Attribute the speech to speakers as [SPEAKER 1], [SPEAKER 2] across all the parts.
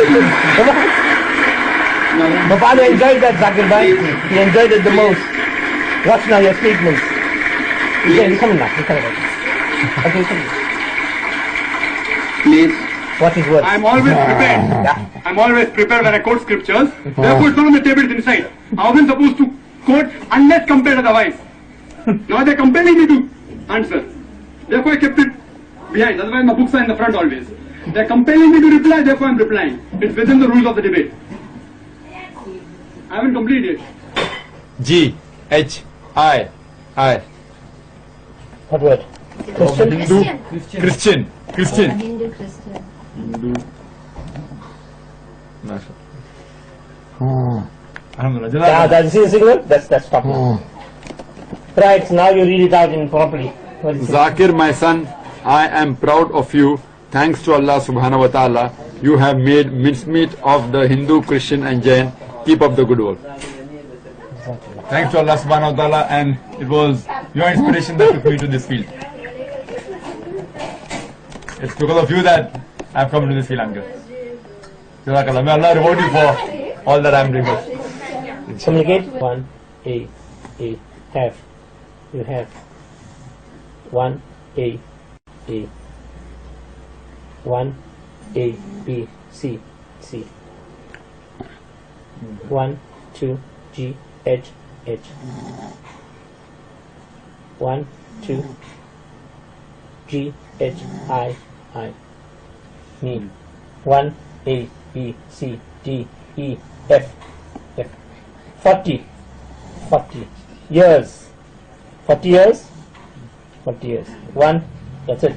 [SPEAKER 1] My father enjoyed that, Zakir Bhai. He enjoyed it the most. Watch now your statements. He's coming now. He's coming now. Okay,
[SPEAKER 2] Please.
[SPEAKER 1] What is what?
[SPEAKER 3] I'm always prepared.
[SPEAKER 1] Yeah.
[SPEAKER 3] I'm always prepared when I quote scriptures. Therefore, it's not on the table, it's inside. I wasn't supposed to quote unless compelled otherwise. Now they're compelling me to answer. Therefore, I kept it behind. Otherwise, my books are in the front always. They're compelling me to reply, therefore I'm replying. It's within the rules of the debate. I haven't completed yet.
[SPEAKER 4] G-H-I.
[SPEAKER 1] What word? Christian?
[SPEAKER 4] Hindu. Christian.
[SPEAKER 5] Hindu Christian.
[SPEAKER 1] Yeah, that's the signal. That's top. Right, now you read it out in properly. What is it?
[SPEAKER 4] Zakir, my son, I am proud of you. Thanks to Allah subhanahu wa ta'ala, you have made mincemeat of the Hindu, Christian and Jain. Keep up the good work. Thanks to Allah subhanahu wa ta'ala, and it was your inspiration that took me to this field. It's because of you that I've come to this field, uncle. Jazakallah. May Allah reward you for all that I'm doing.
[SPEAKER 1] Communicate. 1, A, have. You have. 1, A. 1, A, B, C. 1, 2, G, H. 1, 2, G, H, I. Me. 1, A, B, C, D, E, F. 40 years. 40 years? 40 years. 1, that's it.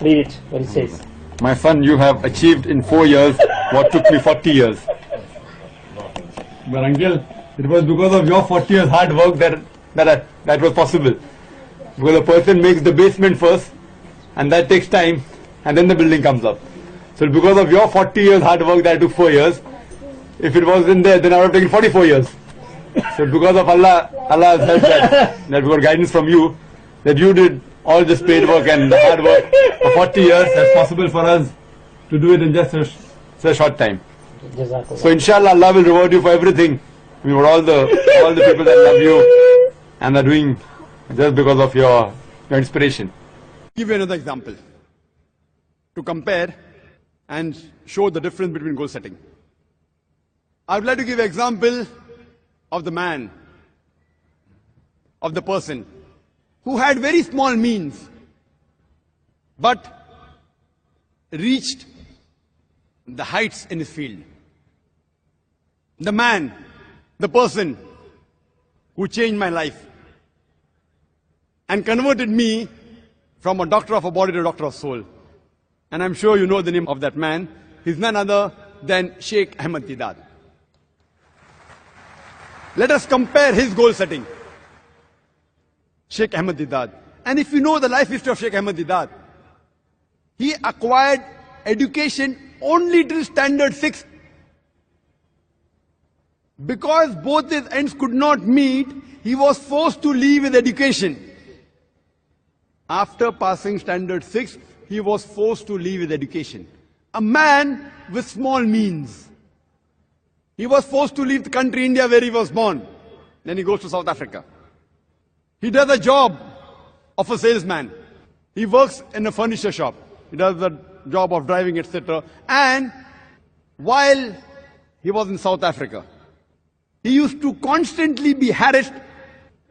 [SPEAKER 1] Read it, what it says.
[SPEAKER 4] My son, you have achieved in 4 years what took me 40 years. But uncle, it was because of your 40 years hard work that was possible. Because a person makes the basement first, and that takes time, and then the building comes up. So because of your 40 years hard work that took 4 years, if it wasn't there, then I would have taken 44 years. So because of Allah has helped that we got guidance from you, that you did all this paid work and the hard work for 40 years, that's possible for us to do it in just a short time. So inshallah, Allah will reward you for everything. We were all the people that love you and are doing just because of your inspiration.
[SPEAKER 3] Give you another example to compare and show the difference between goal setting. I would like to give an example of the man, of the person who had very small means but reached the heights in his field. The man, the person who changed my life and converted me from a doctor of a body to a doctor of soul. And I'm sure you know the name of that man. He's none other than Sheikh Ahmed Deedat. Let us compare his goal setting. Sheikh Ahmed Deedat. And if you know the life history of Sheikh Ahmed Deedat, he acquired education only till standard 6. Because both his ends could not meet, he was forced to leave his education. After passing standard 6, he was forced to leave his education. A man with small means. He was forced to leave the country India where he was born. Then he goes to South Africa. He does a job of a salesman. He works in a furniture shop. He does the job of driving, etc. And while he was in South Africa, he used to constantly be harassed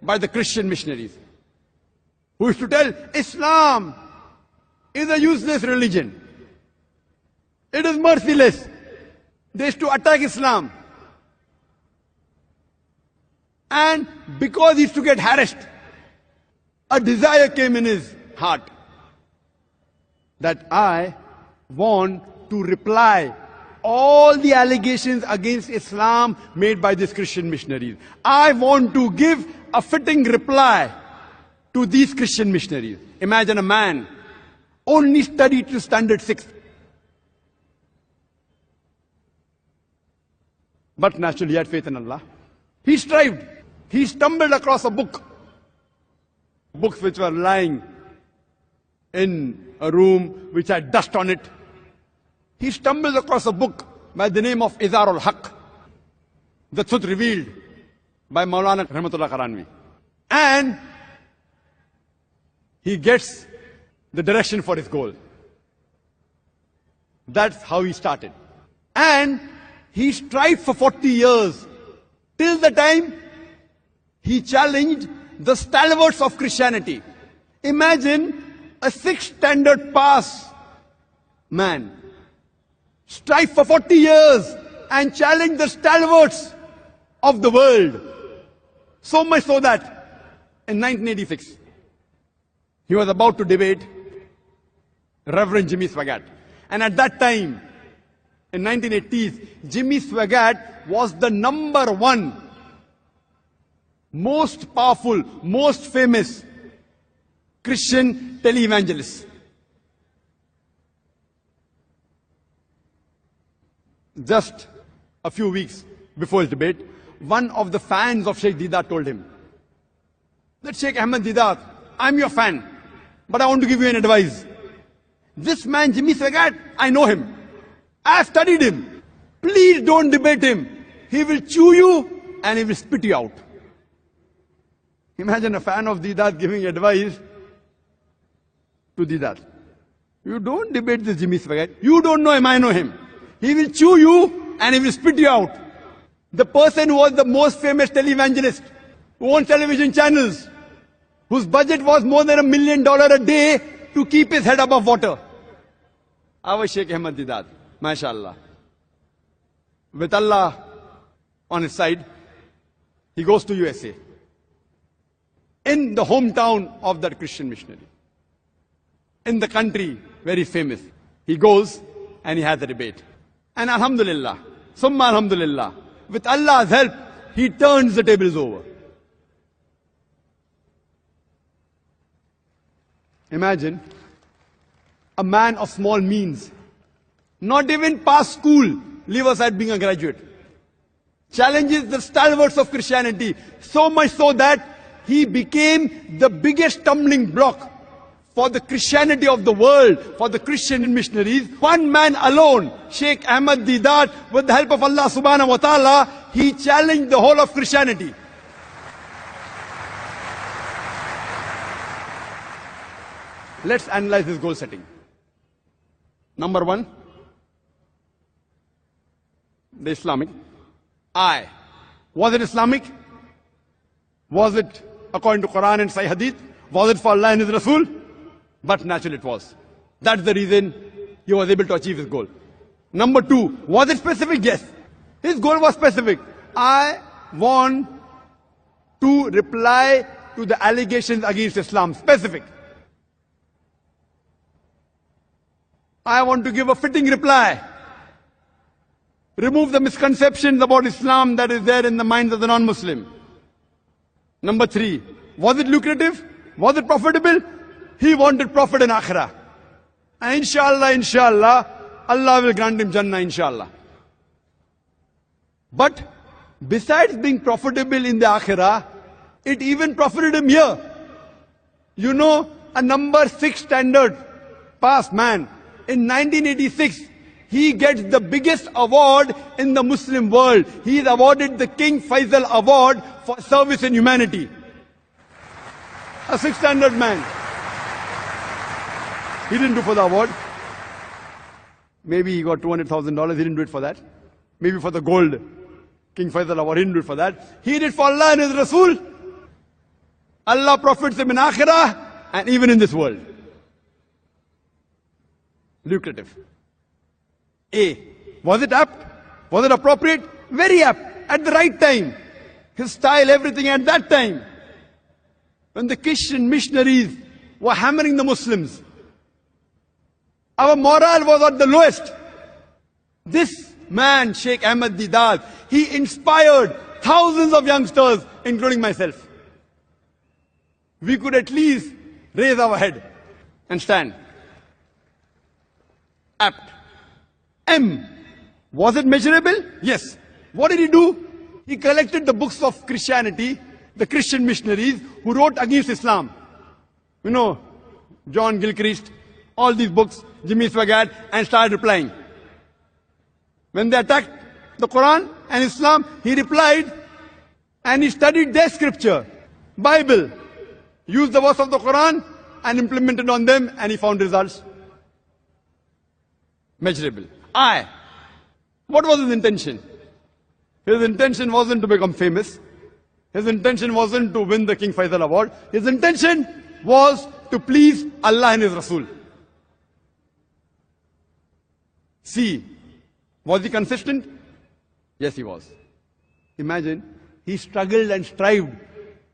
[SPEAKER 3] by the Christian missionaries, who used to tell, Islam is a useless religion. It is merciless. They used to attack Islam. And because he used to get harassed, a desire came in his heart that I want to reply all the allegations against Islam made by these Christian missionaries. I want to give a fitting reply to these Christian missionaries. Imagine a man only studied to standard 6. But naturally he had faith in Allah. He strived. He stumbled across a book. Books which were lying in a room which had dust on it. He stumbled across a book by the name of Izarul Haq, the truth revealed by Maulana Rahmatullah Qaranvi. And he gets the direction for his goal. That's how he started. And he strived for 40 years, till the time he challenged the stalwarts of Christianity. Imagine a 6th standard pass man strive for 40 years and challenge the stalwarts of the world. So much so that in 1986, he was about to debate Reverend Jimmy Swaggart. And at that time, in 1980s, Jimmy Swaggart was the #1 most powerful, most famous Christian televangelist. Just a few weeks before his debate, one of the fans of Sheikh Deedat told him that, Sheikh Ahmed Deedat, I'm your fan, but I want to give you an advice. This man, Jimmy Swaggart, I know him. I have studied him. Please don't debate him. He will chew you and he will spit you out. Imagine a fan of Deedat giving advice to Deedat. You don't debate this Jimmy Swaggart. You don't know him, I know him. He will chew you and he will spit you out. The person who was the most famous televangelist, who owns television channels, whose budget was more than $1 million a day to keep his head above water. Our Sheikh Ahmed Deedat, mashallah. With Allah on his side, he goes to USA. In the hometown of that Christian missionary. In the country, very famous. He goes and he has a debate. And alhamdulillah, summa alhamdulillah, with Allah's help, he turns the tables over. Imagine a man of small means, not even past school, leave aside being a graduate, challenges the stalwarts of Christianity, so much so that he became the biggest stumbling block for the Christianity of the world, for the Christian missionaries. One man alone, Sheikh Ahmed Deedat, with the help of Allah subhanahu wa ta'ala, he challenged the whole of Christianity. Let's analyze this goal setting. Number 1, the Islamic. Was it Islamic? Was it according to Quran and Sahih Hadith? Was it for Allah and His Rasul? But naturally it was. That's the reason he was able to achieve his goal. Number 2, was it specific? Yes. His goal was specific. I want to reply to the allegations against Islam. Specific. I want to give a fitting reply. Remove the misconceptions about Islam that is there in the minds of the non-Muslim. Number 3, was it lucrative? Was it profitable? He wanted profit in Akhirah. And inshallah, Allah will grant him Jannah, inshallah. But besides being profitable in the Akhirah, it even profited him here. You know, a number 6 standard pass man, in 1986, he gets the biggest award in the Muslim world. He is awarded the King Faisal Award for service in humanity. A 6th standard man. He didn't do for the award. Maybe he got $200,000. He didn't do it for that. Maybe for the gold King Faisal Award. He didn't do it for that. He did for Allah and His Rasul. Allah profits him in Akhirah and even in this world. Lucrative. Was it apt? Was it appropriate? Very apt. At the right time. His style, everything at that time. When the Christian missionaries were hammering the Muslims, our morale was at the lowest. This man, Sheikh Ahmed Deedat, he inspired thousands of youngsters, including myself. We could at least raise our head and stand. Apt. Was it measurable? Yes. What did he do? He collected the books of Christianity, the Christian missionaries who wrote against Islam. You know, John Gilchrist, all these books, Jimmy Swaggart, and started replying. When they attacked the Quran and Islam, he replied and he studied their scripture, Bible, used the verse of the Quran and implemented on them, and he found results measurable. What was his intention? His intention wasn't to become famous. His intention wasn't to win the King Faisal Award. His intention was to please Allah and His Rasul. See, was he consistent? Yes, he was. Imagine, he struggled and strived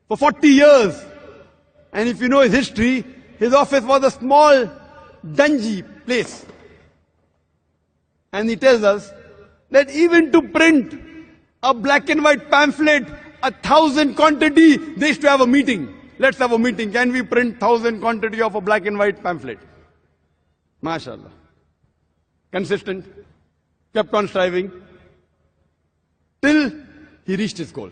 [SPEAKER 3] for 40 years. And if you know his history, his office was a small, dungy place. And he tells us that even to print a black and white pamphlet, 1,000 quantity, they used to have a meeting. Let's have a meeting. Can we print 1,000 quantity of a black and white pamphlet? MashaAllah. Consistent, kept on striving, till he reached his goal.